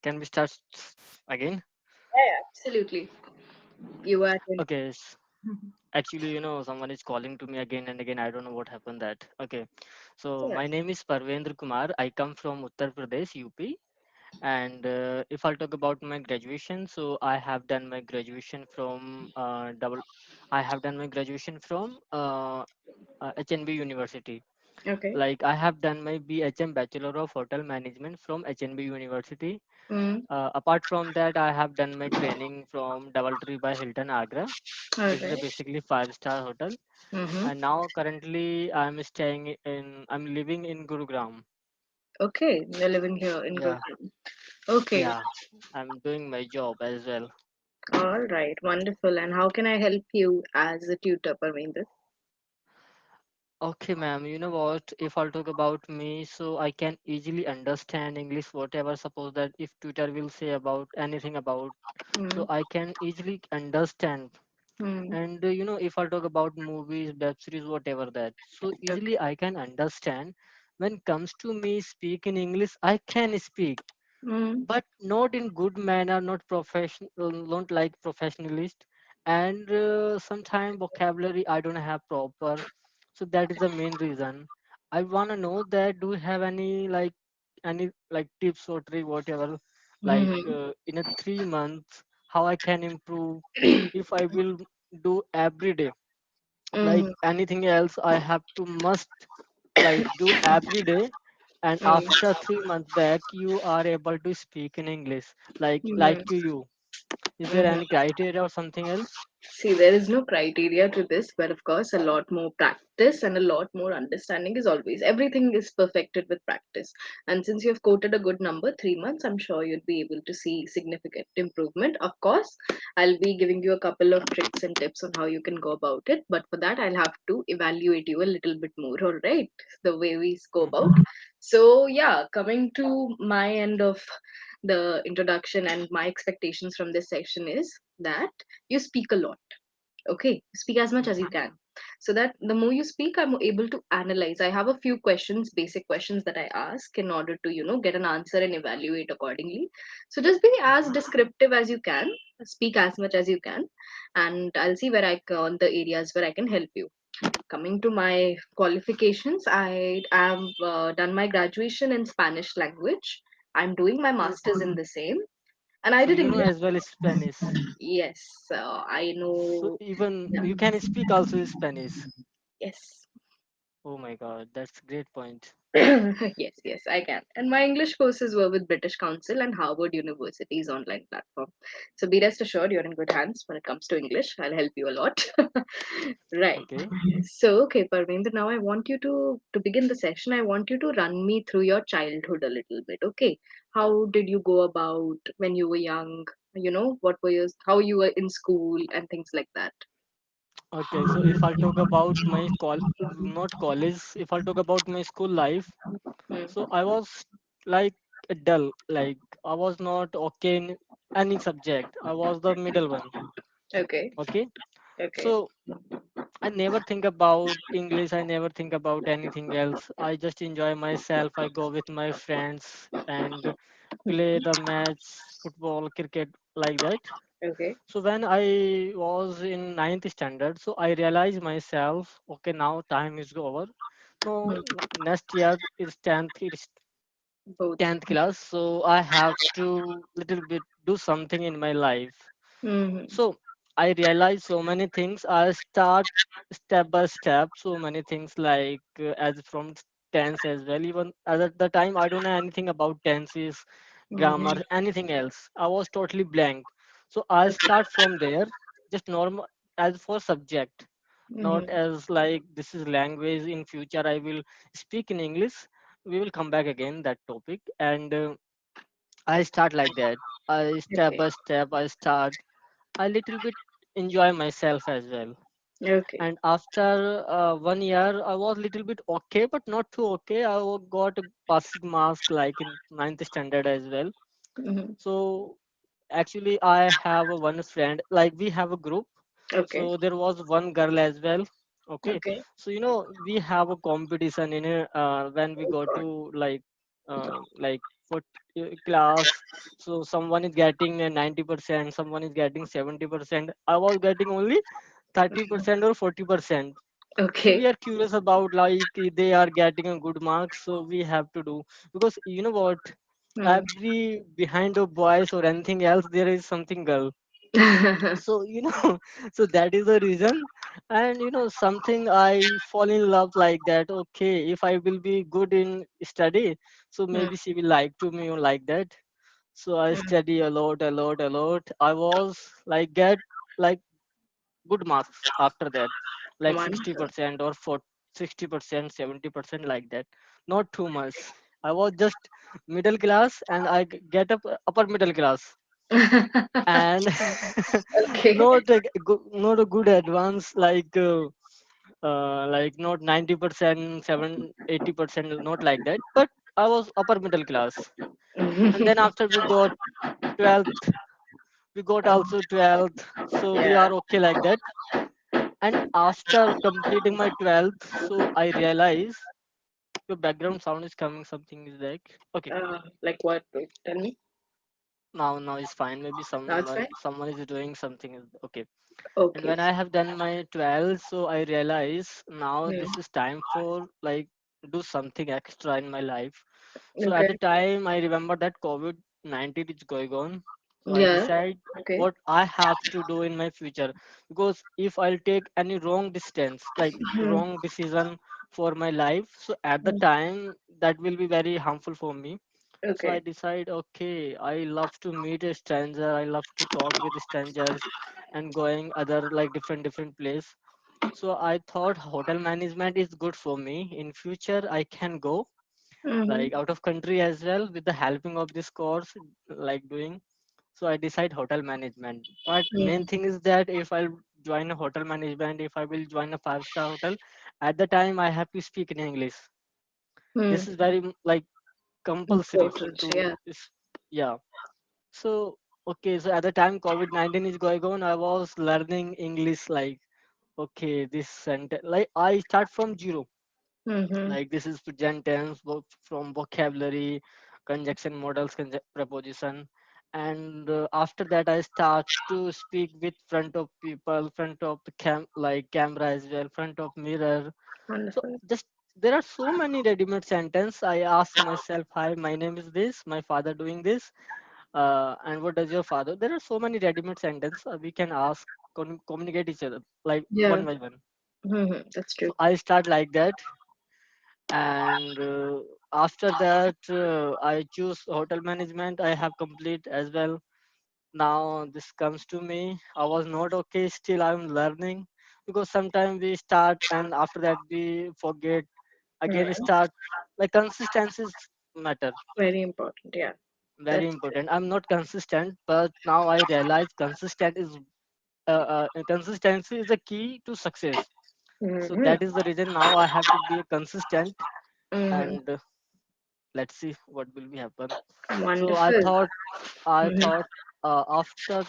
can we start again? Yeah, yeah, absolutely. You are in. Okay. Actually, someone is calling to me again and again. I don't know what happened that. Okay. So Yeah. my name is Parvendra Kumar. I come from Uttar Pradesh, UP. And if I'll talk about my graduation, so I have done my graduation from I have done my graduation from HNB University. Okay. Like I have done my BHM Bachelor of Hotel Management from HNB University. Mm. Apart from that, I have done my training from DoubleTree by Hilton Agra, All which is a right. basically five-star hotel. Mm-hmm. And now currently I'm living in Gurugram. Okay. You're living here in Yeah, Gurugram. Okay. yeah. I'm doing my job as well. All right. Wonderful. And how can I help you as a tutor, Parminder? Okay, ma'am. You know what? If I'll talk about me, so I can easily understand English, whatever. Suppose that if Twitter will say about anything about, so Mm. I can easily understand. Mm. And if I talk about movies, web series, whatever that, so Okay. easily I can understand. When comes to me speak in English, I can speak, Mm. but not in good manner, not professional, not like professionalist, and sometimes vocabulary I don't have proper. So that is the main reason. I want to know that do you have any like tips or trick, whatever, like Mm-hmm. in a 3 months, how I can improve if I will do every day. Like Mm-hmm. anything else, I have to must like do every day, and after 3 months back you are able to speak in English like to Mm-hmm. you. Is there Mm-hmm. any criteria or something else? See, there is no criteria to this, but of course, a lot more practice and a lot more understanding is always. Everything is perfected with practice. And since you have quoted a good number, 3 months, I'm sure you'd be able to see significant improvement. Of course, I'll be giving you a couple of tricks and tips on how you can go about it. But for that, I'll have to evaluate you a little bit more, all right? The way we go about. Hmm. So, yeah, coming to my end of the introduction and my expectations from this section is that you speak a lot. Okay, speak as much as you Hmm. can, so that the more you speak, I'm able to analyze. I have a few questions, basic questions that I ask in order to get an answer and evaluate accordingly. So just be as Hmm. descriptive as you can, speak as much as you can, and I'll see where I on the areas where I can help you. Coming to my qualifications, I have done my graduation in Spanish language. I'm doing my So masters in the same, and I so did you know English. as well Spanish. Yes, I So know. even Yeah. you can speak also Spanish. Yes. Oh my god, that's great point. Yes, yes, I can. And my English courses were with British Council and Harvard University's online platform. So be rest assured you're in good hands when it comes to English. I'll help you a lot. Right. Okay. So, okay, Parvinder, now I want you to begin the session. I want you to run me through your childhood a little bit. Okay. How did you go about when you were young? What were your, how you were in school and things like that. Okay, so if I'll talk about my not college, if I'll talk about my school life, so Mm. I was like dull, like I was not okay in any subject. I was the middle one. Okay. Okay, Okay. so I never think about English. I never think about anything else. I just enjoy myself. I go with my friends and play the match, football, cricket, like that. Okay. So when I was in ninth standard, so I realized myself, okay, now time is over. No, Mm. next year is 10th, it is Both. 10th class, so I have to little bit do something in my life. Mm-hmm. So I realized so many things. I start step by step, so many things like as from tense as well. Even at the time, I don't know anything about tenses, grammar, Mm-hmm. anything else. I was totally blank. So I start from there, just normal as for subject, not Mm-hmm. as like this is language. In future, I will speak in English. We will come back again that topic, and I start like that. I step Okay. by step. I start a little bit enjoy myself as well. Okay. And after 1 year, I was little bit okay, but not too okay. Got a passing mask like in ninth standard as well. Mm-hmm. So actually, I have one friend. Like we have a group. Okay. So there was one girl as well. Okay. Okay. So we have a competition in when we Oh go God. to like for class, so someone is getting a 90%, someone is getting 70%. I was getting only 30% or 40%. So Okay. we are curious about like they are getting a good marks, so we have to do, because you know what, Hmm. every behind of boys or anything else there is something girl. So so that is the reason. And something I fall in love like that. Okay, if I will be good in study, so Hmm. maybe she will like to me or like that. So I Hmm. study a lot, a lot, a lot. I was like get like good marks after that, like Wonderful. 60% or 60%, 70% like that. Not too much. I was just middle class, and I get up upper middle class, and Okay. not a good advance like not 90%, 80%, not like that, but I was upper middle class. And then after we got 12th, we got also 12th, so we Yeah. are okay like that. And after completing my 12th, so I realize your background sound is coming, something is like okay. Like what? Wait, tell me. Now it's fine, maybe That's fine. someone is doing something okay. And Okay. when I have done my 12, so I realize now Hmm. this is time for like do something extra in my life. So at Okay. the time, I remember that COVID-19 is going on. So I Yeah. decide Okay. what I have to do in my future. Because if I'll take any wrong distance, like Hmm. wrong decision for my life, so at the time that will be very harmful for me. So I Okay. decide, okay, I love to meet a stranger. I love to talk with strangers and going other like different place. So I thought hotel management is good for me. In future, I can go Mm-hmm. like out of country as well with the helping of this course, like doing. So I decide hotel management. But main thing is that if I join a hotel management, if I will join a five-star hotel, at the time I have to speak in English. This Mm. is very like compulsory Important. to Yeah. yeah. So okay, so at the time COVID-19 is going on, I was learning English like okay, this sentence like I start from zero. Mm-hmm. Like this is present tense from vocabulary, conjunction models, preposition, and after that I start to speak with front of people, front of the like camera as well, front of mirror. So Wonderful. just there are so many ready-made sentence. I ask myself, "Hi, my name is this. My father doing this. And what does your father?" There are so many ready-made sentence we can ask, communicate each other like Yeah. one by one. Mm-hmm. That's true. So I start like that, and after that I choose hotel management. I have complete as well. Now this comes to me. I was not okay. Still, I'm learning, because sometimes we start and after that we forget again. Mm. Start like consistencies matter. Very important. Yeah. Very That's true. important. I'm not consistent, but now I realize consistency is the key to success. So Mm-hmm. that is the reason now I have to be consistent, Mm-hmm. and let's see what will be happen. So Wonderful. I Mm-hmm. thought after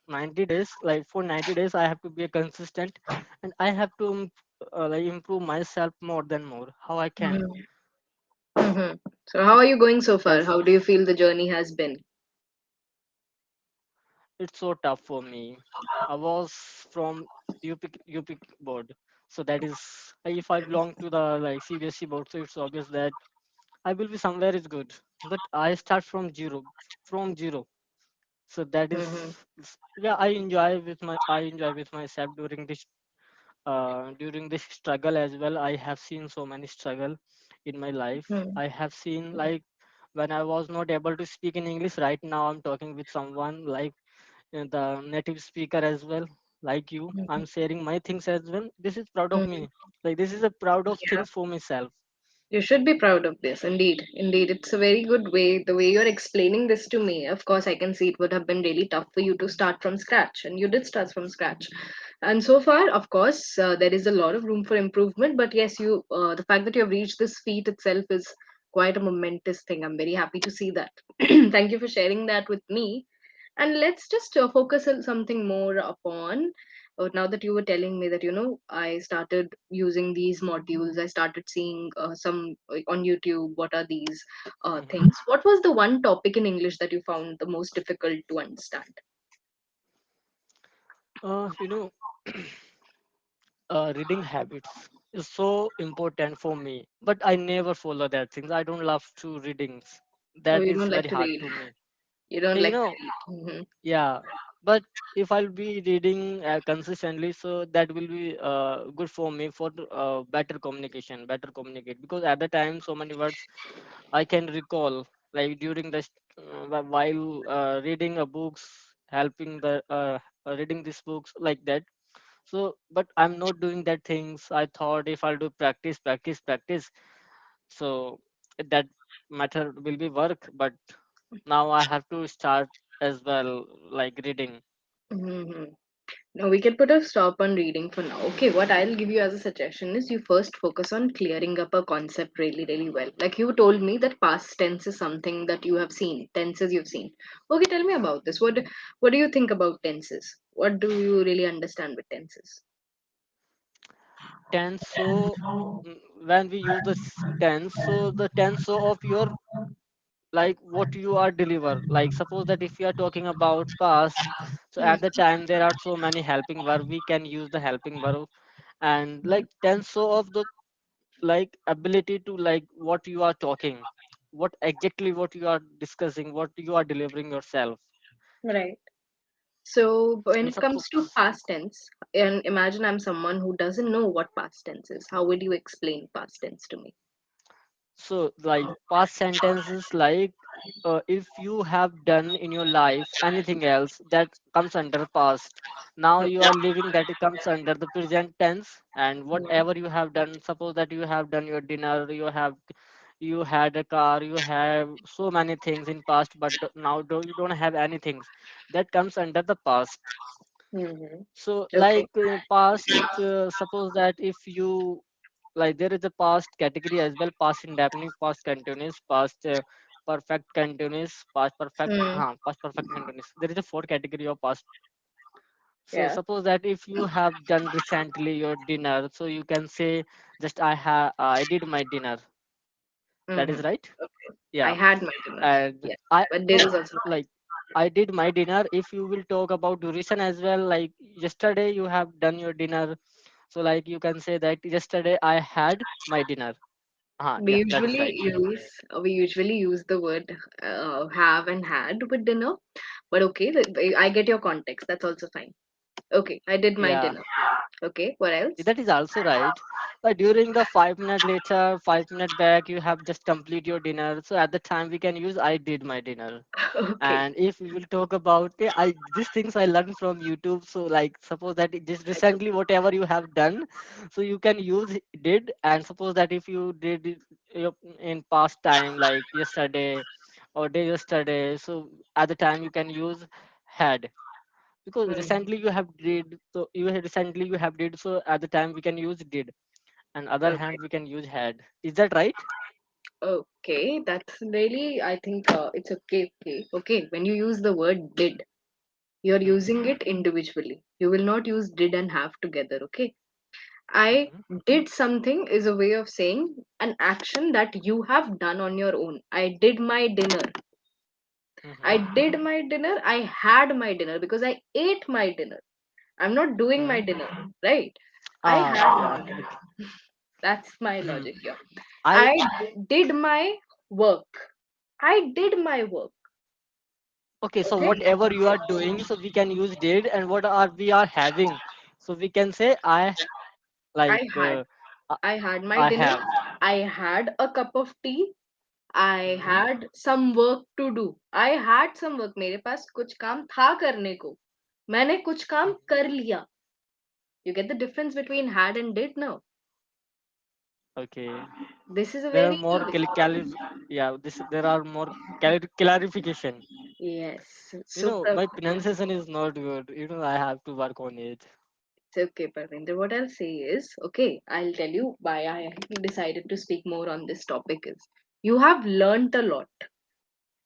90 days, like for 90 days, I have to be a consistent, and I have to like improve myself more than more. How I can? Mm-hmm. Mm-hmm. So, how are you going so far? That's How do you feel the journey has been? it's so tough for me. I was from UP board, so that is if I belong to the like CBSE board, so it's obvious that I will be somewhere is good. But I start from zero. So that is Mm-hmm. yeah. I enjoy with myself during this struggle as well. I have seen so many struggle in my life. Mm-hmm. I have seen like when I was not able to speak in English. Right now, I'm talking with someone like the native speaker as well, like you. I'm sharing my things as well. This is proud of Mm-hmm. me. Like this is a proud of Yeah. things for myself. You should be proud of this. Indeed. Indeed. It's a very good way. The way you're explaining this to me, of course, I can see it would have been really tough for you to start from scratch. And you did start from scratch. And so far, of course, there is a lot of room for improvement. But yes, the fact that you have reached this feat itself is quite a momentous thing. I'm very happy to see that. Thank you for sharing that with me. And let's just focus on something more upon. now that you were telling me that, I started using these modules, I started seeing some on YouTube. What are these Mhm. things? What was the one topic in English that you found the most difficult to understand? You know, reading habits is so important for me, but I never follow that things. I don't love to readings. Oh, That you is don't like very to hard read. to me. You don't You like to know, read. yeah, but if I'll be reading consistently, so that will be good for me for better communication, better communicate. Because at the time, so many words I can recall, like during the while reading a books, helping the reading these books like that. So, but I'm not doing that things. I thought if I'll do practice, practice, practice, so that method will be work. But now I have to start as well, like reading. Hmm. Now we can put a stop on reading for now. Okay, what I'll give you as a suggestion is you first focus on clearing up a concept really, really well. Like you told me that past tense is something that you have seen, tenses you've seen. Okay, tell me about this. What do you think about tenses? What do you really understand with tenses? Tense. So when we use the tense, so the tense so of your like what you are deliver. Like suppose that if you are talking about past, so Hmm. at the time there are so many helping verb. We can use the helping verb, and like tense so of the like ability to like what you are talking, what exactly what you are discussing, what you are delivering yourself. Right. So when And it comes to suppose past tense, and imagine I'm someone who doesn't know what past tense is, how would you explain past tense to me? so like past sentences like if you have done in your life anything else that comes under past, now you Okay. are living that it comes under the present tense. And Hmm. whatever you have done, suppose that you have done your dinner, you had a car, you have so many things in past, but now you don't have anything that comes under the past. Hmm. So Okay. like past, suppose that if you like there is a past category as well, past indefinite, past continuous, past perfect continuous, Hmm. past perfect continuous. There is a fourth category of past. So Yeah. suppose that if you have done recently your dinner, so you can say just I did my dinner. That Hmm. is right. I Yeah. had my dinner. And Yes, I but there no is also like I did my dinner. If you will talk about duration as well, like yesterday you have done your dinner, so like you can say that yesterday I had my dinner. we Yeah, that is usually right. use we usually use the word have and had with dinner, but okay, I get your context. That's also fine. Okay, I did my Yeah, dinner. Okay, what else? that is also right. But during the 5 minute later, 5 minute back, you have just complete your dinner. So at the time we can use I did my dinner. Okay, And if we will talk about I these things I learned from YouTube. So like suppose that just that's recently whatever you have done, so you can use did. And suppose that if you did it in past time like yesterday or day yesterday, so at the time you can use had. Because okay. recently you have did, so recently you have did, so at the time we can use did, and other Okay, hand we can use had. Is that right? okay, that's really, I think it's okay. Okay, when you use the word did, you're Mm-hmm. using it individually. You will not use did and have together. Okay, I Mm-hmm. did something is a way of saying an action that you have done on your own. I did my dinner. I Mm-hmm. did my dinner. I had my dinner because I ate my dinner. I'm not doing my Mm-hmm. dinner, right? I Ah, had my yeah. dinner. Okay. That's my logic here. I I did my work. I did my work. Okay, so Okay. whatever you are doing, so we can use did, and what are we are having, so we can say I I like had. uh, I had my I dinner. have. I had a cup of tea. I Mm-hmm. had some work to do. I had some work. मेरे पास कुछ काम था करने को. मैंने कुछ काम कर लिया. You get the difference between had and did now. Okay, This is a there are very more yeah, this there are more clarification. yes. You So know, my pronunciation is not good. You know, I have to work on it. it's okay, Parvinder. What I'll say is, okay, I'll tell you why I decided to speak more on this topic is you have learnt a lot.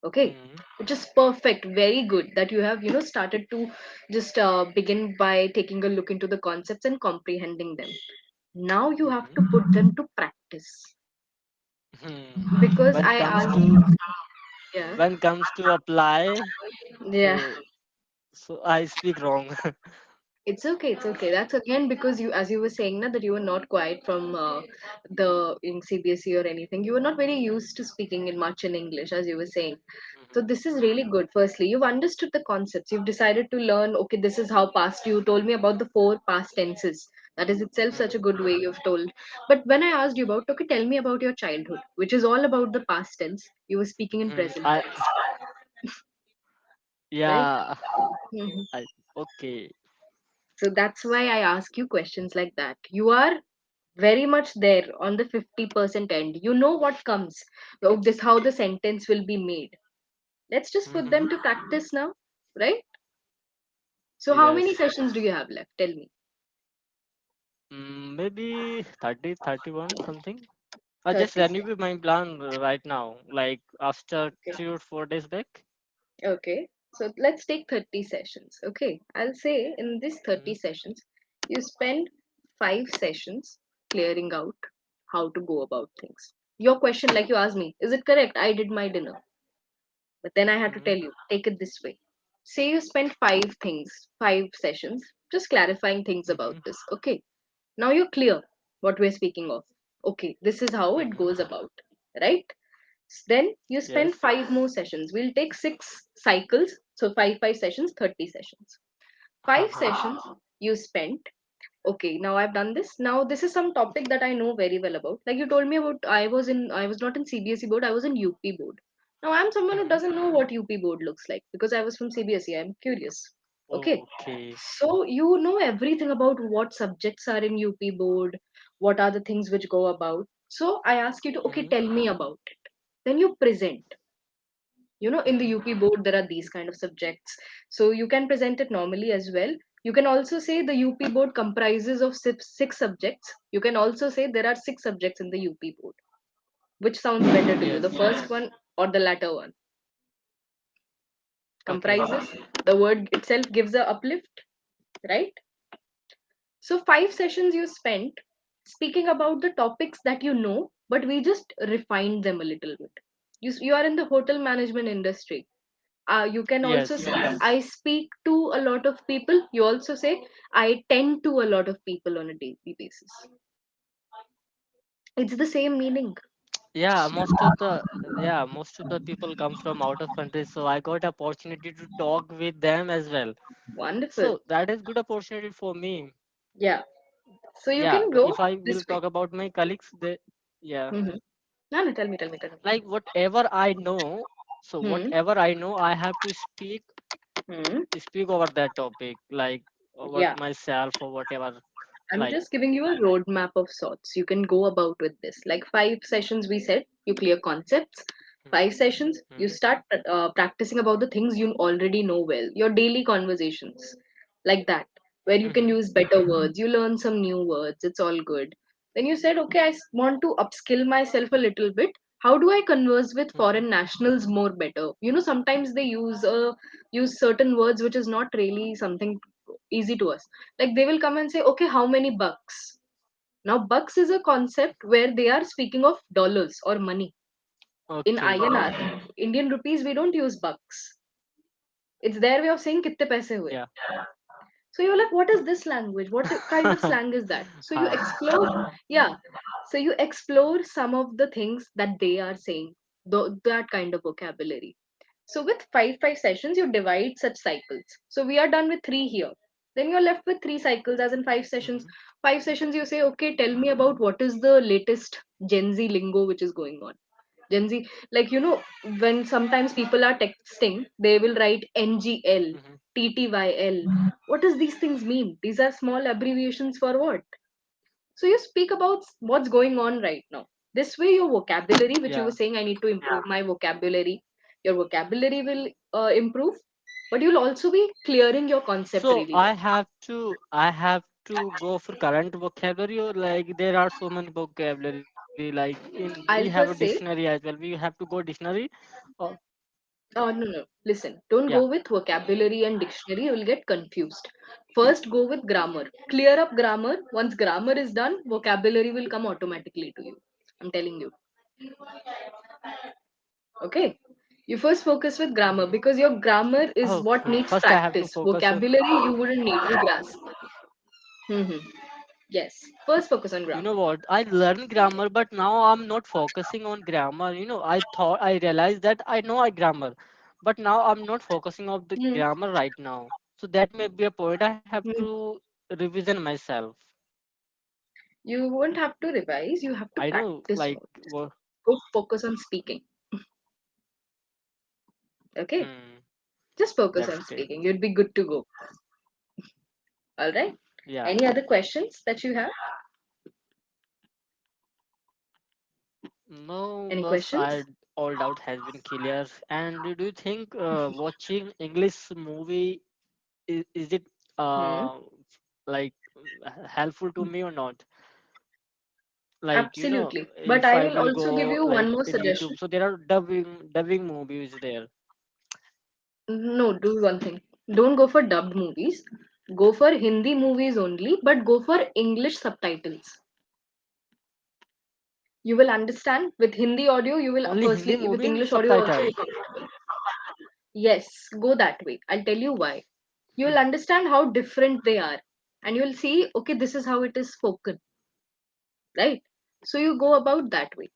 Okay, Mm-hmm. which is perfect, very good that you have, started to just begin by taking a look into the concepts and comprehending them. Now you have to Mm-hmm. put them to practice, because When I comes asked. to Yeah. apply, Yeah. so I speak wrong. It's okay. It's okay. That's again because you, as you were saying, na, that you were not quiet from the in CBSE or anything. You were not very used to speaking in much in English, as you were saying. So Mm-hmm. this is really good. Firstly, you've understood the concepts. You've decided to learn. Okay, this is how past. You told me about the four past tenses. That is itself such a Mm-hmm. good way you've told. But when I asked you about, okay, tell me about your childhood, which is all about the past tense. You were speaking in Mm-hmm. present I tense, right? yeah. Mhm. I okay. So that's why I ask you questions like that. You are very much there on the 50% end. You know what comes. Oh, this how the sentence will be made. Let's just put Mm-hmm. them to practice now, right? So how many Yes. sessions do you have left? Tell me. Maybe 30, 31 something. I just 30. renew my plan right now, like after Okay. 3 or 4 days back. Okay. So let's take 30 sessions. Okay. I'll say in this 30 Mm-hmm. sessions, you spend 5 sessions clearing out how to go about things. Your question, like you asked me, is it correct? I did my dinner. But then I had to Mm-hmm. tell you, take it this way. Say you spent 5 sessions, just clarifying things about Mm-hmm. this. Okay. Now you're clear what we're speaking of. Okay, this is how it Mm-hmm. goes about. Right? Then you spend Yes. 5 more sessions. We'll take 6 cycles. So five sessions, 30 sessions. Five Uh-huh. sessions you spent. Okay, now I've done this. Now this is some topic that I know very well about. Like you told me about, I was not in CBSE board, I was in UP board. Now I'm someone who Mm-hmm. doesn't know what UP board looks like because I was from CBSE. I'm curious. Okay. Okay. So you know everything about what subjects are in UP board, what are the things which go about. So I ask you to, okay, Mm-hmm. tell me about it. Then you present. In the Mm-hmm. UP board there are these kind of subjects, so you can present it normally as well. You can also say the UP board comprises of six subjects. You can also say there are 6 subjects in the UP board. Which sounds better to you, the Yes. first one or the latter one? Okay. Comprises, the word itself gives a uplift, right? So 5 sessions you spent speaking about the topics that you know, but we just refined them a little bit. You are in the hotel management industry. You can also Yes. say I speak to a lot of people. You also say I tend to a lot of people on a daily basis. It's the same meaning. Yeah. Most of the people come from out of country, so I got opportunity to talk with them as well. Wonderful. So that is good opportunity for me. Yeah. So you Yeah. can But go if I this will way. talk about my colleagues, they yeah. Mm-hmm. No, no, tell me. Like whatever I know, so Hmm. whatever I know, I have to Hmm. speak over that topic, like about Yeah. myself or whatever. I'm Like. just giving you a roadmap of sorts. You can go about with this. Like 5 sessions, we said you clear concepts. Mhm, 5 sessions, you mhm, start practicing about the things you already know well, your daily conversations, like that, where you can mhm, use better words. You learn some new words. It's all good. Then you said, okay, want to upskill myself a little bit. How do I converse with mhm. foreign nationals more better? Sometimes they use certain words which is not really something easy to us. Like they will come and say, okay, how many bucks? Now bucks is a concept where they are speaking of dollars or money. In Okay. INR, Indian rupees, we don't use bucks. It's their way of saying kitte paise hue. Yeah. So you're like, what is this language? What kind of slang is that? So you Ah. explore. Yeah. So you explore some of the things that they are saying, that kind of vocabulary. So with five sessions, you divide such cycles. So we are done with 3 here. Then you're left with 3 cycles, as in 5 sessions. Mhm, 5 sessions, you say, okay, tell me about what is the latest Gen Z lingo which is going on. Gen Z, like, when sometimes people are texting, they will write NGL, mhm. TTYL. What does these things mean? These are small abbreviations for what? So you speak about what's going on right now. This way, your vocabulary, which you were Yeah. saying, I need to improve my vocabulary, your vocabulary will improve, but you'll also be clearing your concept So really well. I have to go for current vocabulary, or like there are so many vocabulary like in we have a I'll first dictionary say, as well. We have to go dictionary. Or, No, no. Listen, don't Yeah. go with vocabulary and dictionary. You will get confused. First, go with grammar. Clear up grammar. Once grammar is done, vocabulary will come automatically to you. I'm telling you. Okay? You first focus with grammar Hmm. because your grammar is what Okay. needs First, I have to practice. focus. Vocabulary you wouldn't need to grasp. Hmm. Yes. First, focus on You know grammar. what? I learned grammar, but now I'm not focusing on grammar. I realized that I know I grammar, but now I'm not focusing on the Hmm. grammar right now. So that may be a point. I have Hmm. to revision myself. You won't have to revise. You have to I know, practice like, more. Go focus on speaking. Okay? hmm, Just focus that's on great. speaking. You'd be good to go. All right. Yeah. Any other questions that you have? No, Any bus. I questions? all doubt has been clear. And do you think watching English movie is it Hmm. like helpful to me or not? Like, Absolutely. But if I I will will also give go you like one more in suggestion. YouTube, so there are dubbing movies there. No, do one thing. Don't go for dubbed movies. Go for Hindi movies only, but go for English subtitles. You will understand with Hindi audio, you will Only Hindi firstly, with movie English audio also, subtitle. you're comfortable. Yes, go that way. I'll tell you why. You Hmm. will understand how different they are. And you will see, okay, this is how it is spoken, right? So you go about that way.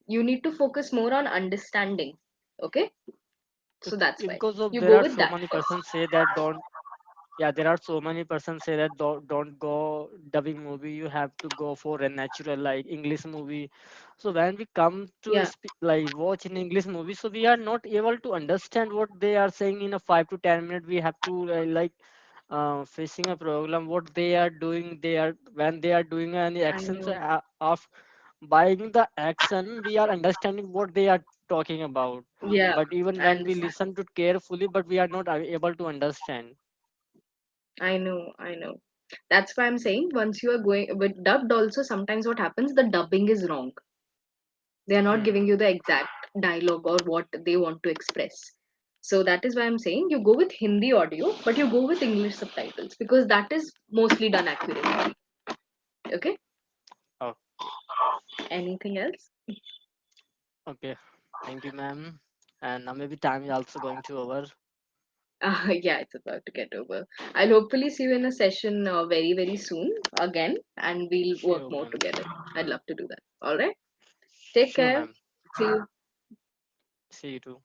You need to focus more on understanding. Okay? So that's why. Because of You there go are with so that many first. persons say that don't. Yeah, there are so many persons say that don't go dubbing movie. You have to go for a natural like English movie. So when we come to Yeah, speak, like watch in English movie, so we are not able to understand what they are saying in a 5 to 10 minute. We have to facing a problem. What they are doing, they are when they are doing any I action. So know. of buying the action, we are understanding what they are talking about. Yeah, But even I when we understand. listen to carefully, but we are not able to understand. I know, I know. That's why I'm saying once you are going with dubbed, also sometimes what happens, the dubbing is wrong. They are not Hmm. giving you the exact dialogue or what they want to express. So that is why I'm saying you go with Hindi audio, but you go with English subtitles because that is mostly done accurately. Okay? Oh, Anything else? okay. Thank you, ma'am. And now maybe time is also going to over. Yeah, it's about to get over. I'll hopefully see you in a session very, very soon again, and we'll work Sure, more ma'am. together. I'd love to do that. All right. Take Sure, care. ma'am. See you. See you too.